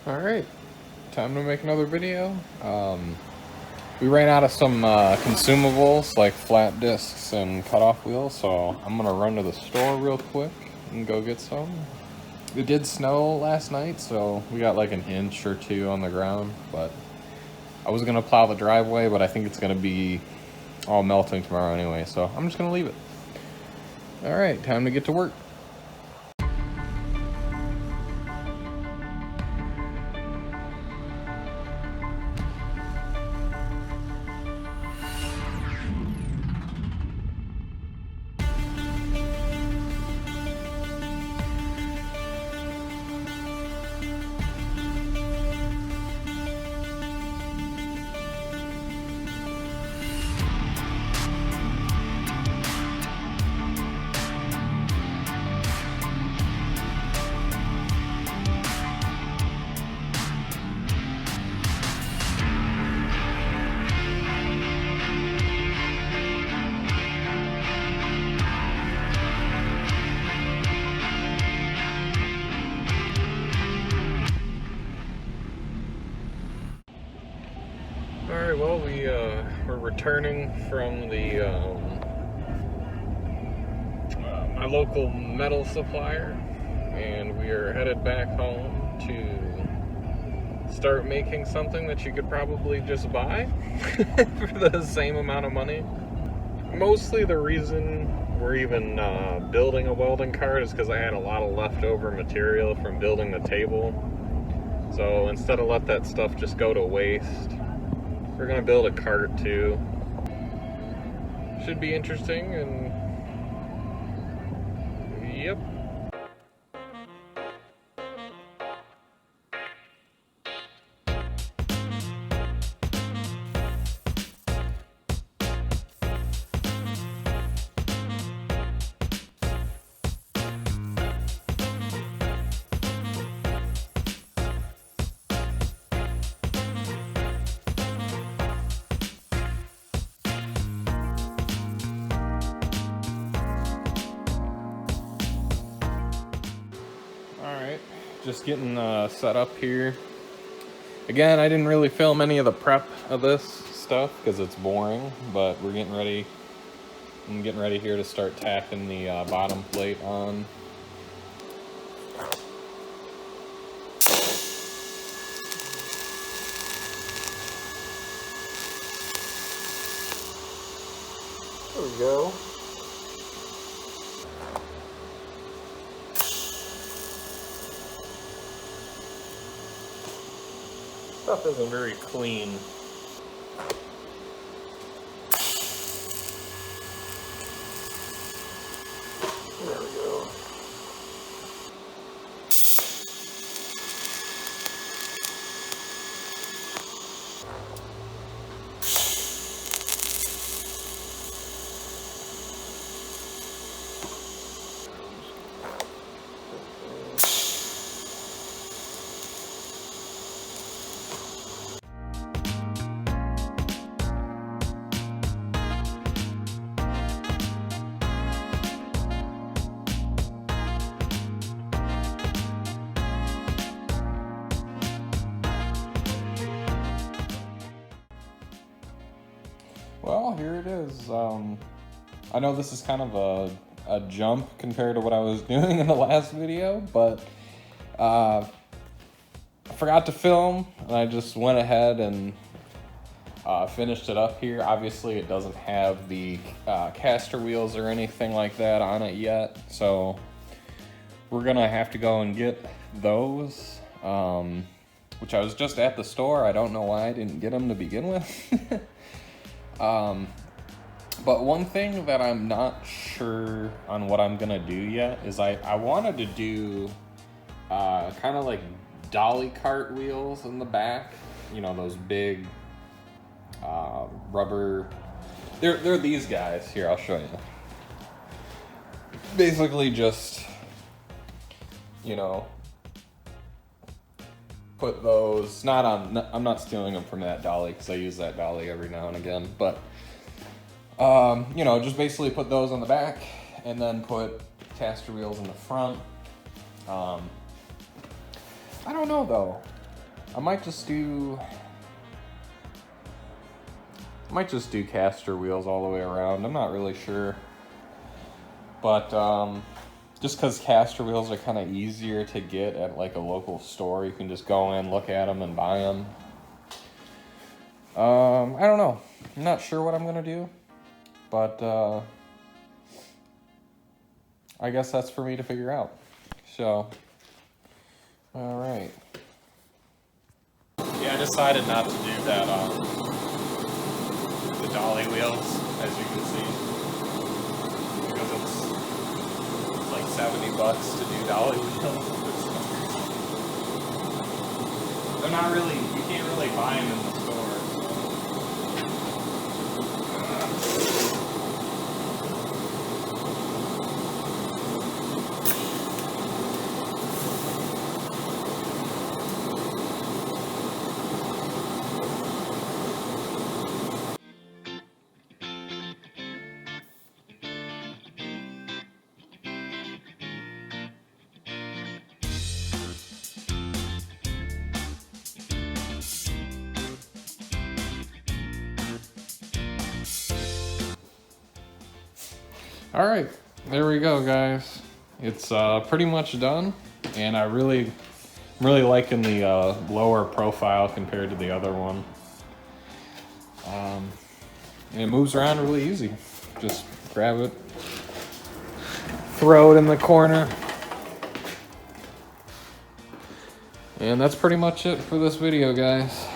Alright, time to make another video. We ran out of some consumables like flat discs and cutoff wheels, so I'm gonna run to the store real quick and go get some. It did snow last night, so we got like an inch or two on the ground, but I was gonna plow the driveway, but I think it's gonna be all melting tomorrow anyway, so I'm just gonna leave it. Alright, time to get to work. Alright, well, we're returning from the my local metal supplier, and we are headed back home to start making something that you could probably just buy for the same amount of money. Mostly the reason we're even building a welding cart is because I had a lot of leftover material from building the table. So instead of let that stuff just go to waste, we're gonna build a cart too. Should be interesting, and yep. Alright, just getting set up here. Again, I didn't really film any of the prep of this stuff because it's boring, but we're getting ready. I'm getting ready here to start tacking the bottom plate on. There we go. Stuff isn't very clean. There we go. Well, here it is. I know this is kind of a jump compared to what I was doing in the last video, but I forgot to film, and I just went ahead and finished it up here. Obviously, it doesn't have the caster wheels or anything like that on it yet, so we're gonna have to go and get those, which I was just at the store. I don't know why I didn't get them to begin with. But one thing that I'm not sure on what I'm gonna do yet is I wanted to do kind of like dolly cart wheels in the back, you know, those big rubber, they're these guys here. I'll show you. Basically just, you know, put those, not on, I'm not stealing them from that dolly because I use that dolly every now and again, but you know, just basically put those on the back and then put caster wheels in the front. I don't know though. I might just do caster wheels all the way around. I'm not really sure. But just because caster wheels are kind of easier to get at like a local store, you can just go in, look at them, and buy them. I don't know. I'm not sure what I'm going to do. But I guess that's for me to figure out. So, all right. Yeah, I decided not to do that, the dolly wheels, as you can see, because it's like $70 to do dolly wheels. They're not really, you can't really buy them in the store. All right, there we go, guys. It's pretty much done, and I'm really liking the lower profile compared to the other one. And it moves around really easy. Just grab it, throw it in the corner, and that's pretty much it for this video, guys.